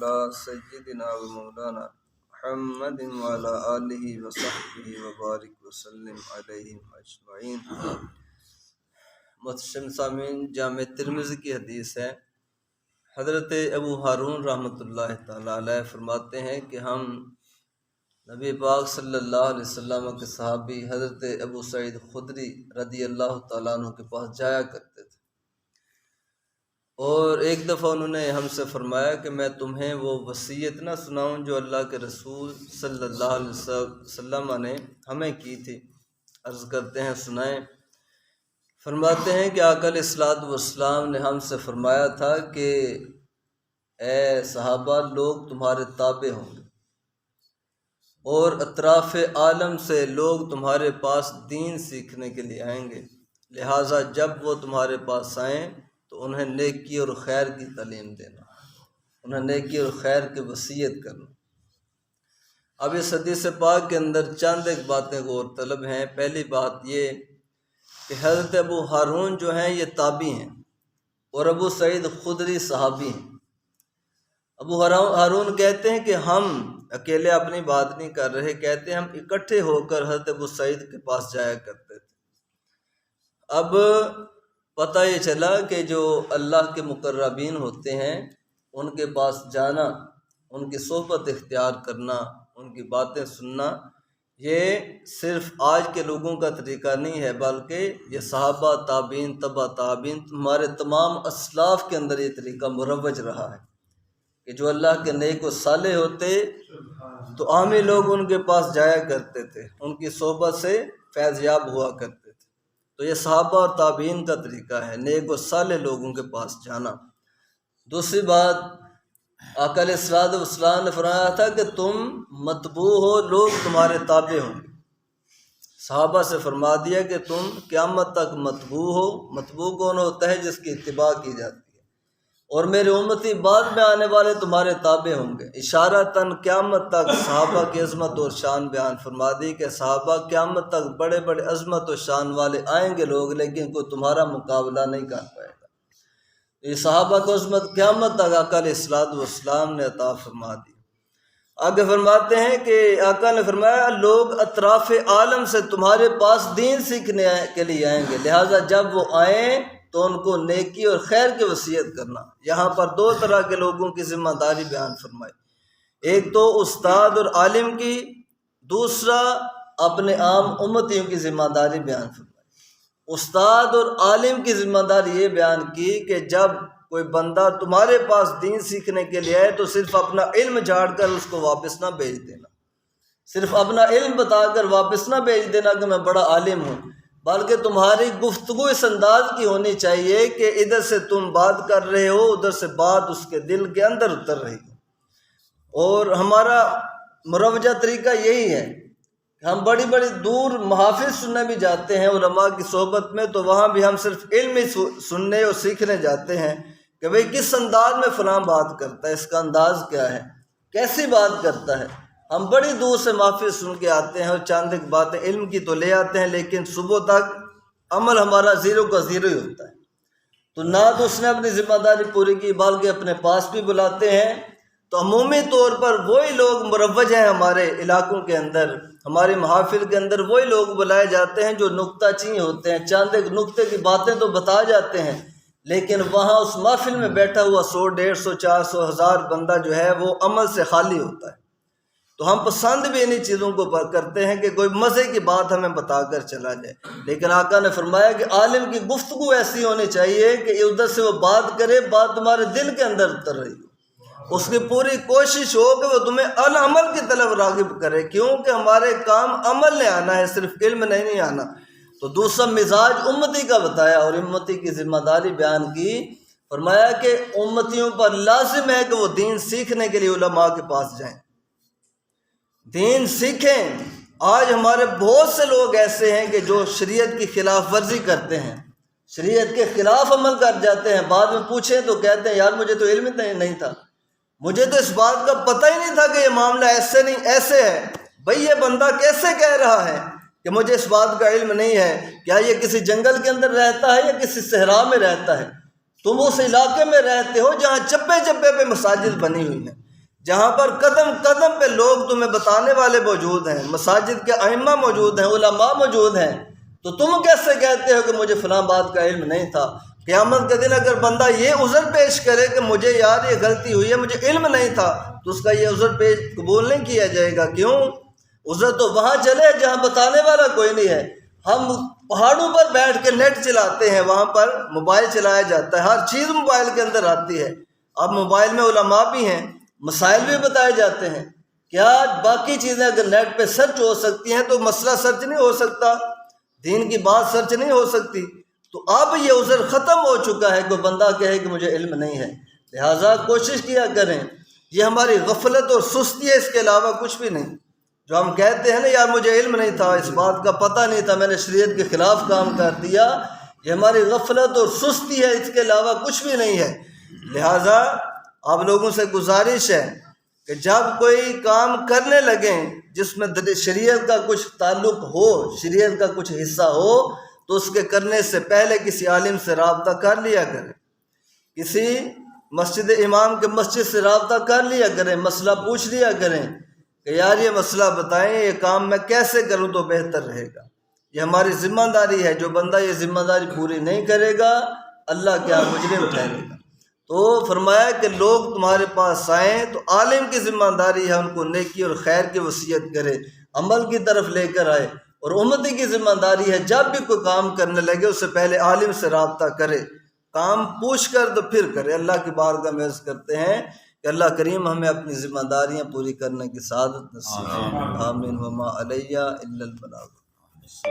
علی سیدنا و مولانا محمد وعلی آلہ وصحبہ وبارک وسلم علیہم اجمعین۔ محترم سامعین، جامع ترمذی کی حدیث ہے، حضرت ابو ہارون رحمۃ اللہ تعالیٰ علیہ فرماتے ہیں کہ ہم نبی پاک صلی اللہ علیہ وسلم کے صحابی حضرت ابو سعید خدری رضی اللہ تعالیٰ عنہ کے پاس جایا کرتے تھے، اور ایک دفعہ انہوں نے ہم سے فرمایا کہ میں تمہیں وہ وصیت نہ سناؤں جو اللہ کے رسول صلی اللہ علیہ وسلم نے ہمیں کی تھی۔ عرض کرتے ہیں سنائیں۔ فرماتے ہیں کہ آقا علیہ الصلوۃ والسلام نے ہم سے فرمایا تھا کہ اے صحابہ، لوگ تمہارے تابع ہوں گے اور اطراف عالم سے لوگ تمہارے پاس دین سیکھنے کے لیے آئیں گے، لہٰذا جب وہ تمہارے پاس آئیں تو انہیں نیکی اور خیر کی تعلیم دینا، انہیں نیکی اور خیر کی وصیت کرنا۔ اب اس حدیث پاک کے اندر چند ایک باتیں غور طلب ہیں۔ پہلی بات یہ کہ حضرت ابو ہارون جو ہیں یہ تابعی ہیں اور ابو سعید خدری صحابی ہیں۔ ابو ہارون کہتے ہیں کہ ہم اکیلے اپنی بات نہیں کر رہے، کہتے ہیں ہم اکٹھے ہو کر حضرت ابو سعید کے پاس جایا کرتے تھے۔ اب پتہ یہ چلا کہ جو اللہ کے مقربین ہوتے ہیں ان کے پاس جانا، ان کی صحبت اختیار کرنا، ان کی باتیں سننا، یہ صرف آج کے لوگوں کا طریقہ نہیں ہے، بلکہ یہ صحابہ، تابعین، تبع تابعین، ہمارے تمام اسلاف کے اندر یہ طریقہ مروج رہا ہے کہ جو اللہ کے نیک و صالح ہوتے تو عامی لوگ ان کے پاس جایا کرتے تھے، ان کی صحبت سے فیض یاب ہوا کرتے تھے۔ تو یہ صحابہ اور تابعین کا طریقہ ہے، نیک و صالح لوگوں کے پاس جانا۔ دوسری بات، آقا علیہ الصلوۃ والسلام نے فرمایا تھا کہ تم متبوع ہو، لوگ تمہارے تابع ہوں گے۔ صحابہ سے فرما دیا کہ تم قیامت تک متبوع ہو۔ متبوع کون ہوتا ہے؟ جس کی اتباع کی جاتی ہے۔ اور میرے امتی بعد میں آنے والے تمہارے تابع ہوں گے۔ اشارتاً قیامت تک صحابہ کی عظمت اور شان بیان فرما دی کہ صحابہ قیامت تک بڑے بڑے عظمت و شان والے آئیں گے لوگ، لیکن کوئی تمہارا مقابلہ نہیں کر پائے گا۔ یہ صحابہ کو عظمت قیامت تک آقا علیہ الصلوۃ والسلام نے عطا فرما دی۔ آگے فرماتے ہیں کہ آقا نے فرمایا لوگ اطراف عالم سے تمہارے پاس دین سیکھنے کے لیے آئیں گے، لہٰذا جب وہ آئیں تو ان کو نیکی اور خیر کی وصیت کرنا۔ یہاں پر دو طرح کے لوگوں کی ذمہ داری بیان فرمائی، ایک تو استاد اور عالم کی، دوسرا اپنے عام امتیوں کی ذمہ داری بیان فرمائی۔ استاد اور عالم کی ذمہ داری یہ بیان کی کہ جب کوئی بندہ تمہارے پاس دین سیکھنے کے لیے آئے تو صرف اپنا علم جھاڑ کر اس کو واپس نہ بھیج دینا، صرف اپنا علم بتا کر واپس نہ بھیج دینا کہ میں بڑا عالم ہوں، بلکہ تمہاری گفتگو اس انداز کی ہونی چاہیے کہ ادھر سے تم بات کر رہے ہو، ادھر سے بات اس کے دل کے اندر اتر رہی ہو۔ اور ہمارا مروجہ طریقہ یہی ہے، ہم بڑی بڑی دور محافظ سننے بھی جاتے ہیں علماء کی صحبت میں، تو وہاں بھی ہم صرف علم ہی سننے اور سیکھنے جاتے ہیں کہ بھئی کس انداز میں فلاں بات کرتا ہے، اس کا انداز کیا ہے، کیسی بات کرتا ہے۔ ہم بڑی دور سے محافظ سن کے آتے ہیں اور چند ایک باتیں علم کی تو لے آتے ہیں، لیکن صبح تک عمل ہمارا زیرو کا زیرو ہی ہوتا ہے۔ تو نہ تو اس نے اپنی ذمہ داری پوری کی بلکہ اپنے پاس بھی بلاتے ہیں۔ تو عمومی طور پر وہی لوگ مروج ہیں ہمارے علاقوں کے اندر، ہماری محافل کے اندر وہی لوگ بلائے جاتے ہیں جو نکتہ چین ہوتے ہیں، چند ایک نکتے کی باتیں تو بتا جاتے ہیں، لیکن وہاں اس محفل میں بیٹھا ہوا 100، 150، 400، 1000 بندہ جو ہے وہ عمل سے خالی ہوتا ہے۔ تو ہم پسند بھی انہی چیزوں کو کرتے ہیں کہ کوئی مزے کی بات ہمیں بتا کر چلا جائے، لیکن آقا نے فرمایا کہ عالم کی گفتگو ایسی ہونی چاہیے کہ ادھر سے وہ بات کرے، بات تمہارے دل کے اندر اتر رہی ہو، اس کی پوری کوشش ہو کہ وہ تمہیں العمل کی طرف راغب کرے، کیونکہ ہمارے کام عمل نے آنا ہے، صرف علم نہیں آنا۔ تو دوسرا مزاج امتی کا بتایا اور امتی کی ذمہ داری بیان کی، فرمایا کہ امتیوں پر لازم ہے کہ وہ دین سیکھنے کے لیے علماء کے پاس جائیں، دین سیکھیں۔ آج ہمارے بہت سے لوگ ایسے ہیں کہ جو شریعت کی خلاف ورزی کرتے ہیں، شریعت کے خلاف عمل کر جاتے ہیں، بعد میں پوچھیں تو کہتے ہیں یار مجھے تو علم نہیں تھا، مجھے تو اس بات کا پتہ ہی نہیں تھا کہ یہ معاملہ ایسے نہیں ایسے ہے۔ بھئی یہ بندہ کیسے کہہ رہا ہے کہ مجھے اس بات کا علم نہیں ہے؟ کیا یہ کسی جنگل کے اندر رہتا ہے یا کسی صحرا میں رہتا ہے؟ تم اس علاقے میں رہتے ہو جہاں چپے چپے پہ مساجد بنی ہوئی ہیں، جہاں پر قدم قدم پہ لوگ تمہیں بتانے والے موجود ہیں، مساجد کے ائمہ موجود ہیں، علماء موجود ہیں، تو تم کیسے کہتے ہو کہ مجھے فلاں بات کا علم نہیں تھا؟ قیامت کے دن اگر بندہ یہ عذر پیش کرے کہ مجھے یار یہ غلطی ہوئی ہے، مجھے علم نہیں تھا، تو اس کا یہ عذر پیش قبول نہیں کیا جائے گا۔ کیوں؟ عذر تو وہاں چلے جہاں بتانے والا کوئی نہیں ہے۔ ہم پہاڑوں پر بیٹھ کے نیٹ چلاتے ہیں، وہاں پر موبائل چلایا جاتا ہے، ہر چیز موبائل کے اندر آتی ہے۔ اب موبائل میں علماء بھی ہیں، مسائل بھی بتائے جاتے ہیں۔ کیا باقی چیزیں اگر نیٹ پہ سرچ ہو سکتی ہیں تو مسئلہ سرچ نہیں ہو سکتا؟ دین کی بات سرچ نہیں ہو سکتی؟ تو اب یہ عذر ختم ہو چکا ہے، کوئی بندہ کہے کہ مجھے علم نہیں ہے۔ لہٰذا کوشش کیا کریں، یہ ہماری غفلت اور سستی ہے، اس کے علاوہ کچھ بھی نہیں۔ جو ہم کہتے ہیں نا یار مجھے علم نہیں تھا، اس بات کا پتہ نہیں تھا، میں نے شریعت کے خلاف کام کر دیا، یہ ہماری غفلت اور سستی ہے، اس کے علاوہ کچھ بھی نہیں ہے۔ لہٰذا آپ لوگوں سے گزارش ہے کہ جب کوئی کام کرنے لگیں جس میں شریعت کا کچھ تعلق ہو، شریعت کا کچھ حصہ ہو، تو اس کے کرنے سے پہلے کسی عالم سے رابطہ کر لیا کریں، کسی مسجد امام کے مسجد سے رابطہ کر لیا کریں، مسئلہ پوچھ لیا کریں کہ یار یہ مسئلہ بتائیں، یہ کام میں کیسے کروں تو بہتر رہے گا۔ یہ ہماری ذمہ داری ہے، جو بندہ یہ ذمہ داری پوری نہیں کرے گا اللہ کیا مجرم ٹھہرے گا۔ تو فرمایا کہ لوگ تمہارے پاس آئیں تو عالم کی ذمہ داری ہے ان کو نیکی اور خیر کی وصیت کرے، عمل کی طرف لے کر آئے، اور امتی کی ذمہ داری ہے جب بھی کوئی کام کرنے لگے اس سے پہلے عالم سے رابطہ کرے، کام پوچھ کر تو پھر کرے۔ اللہ کی بارگاہ میں عرض کرتے ہیں کہ اللہ کریم ہمیں اپنی ذمہ داریاں پوری کرنے کی سعادت نصیب فرمائے۔ آمین۔ وما علیہ الا البلاغ۔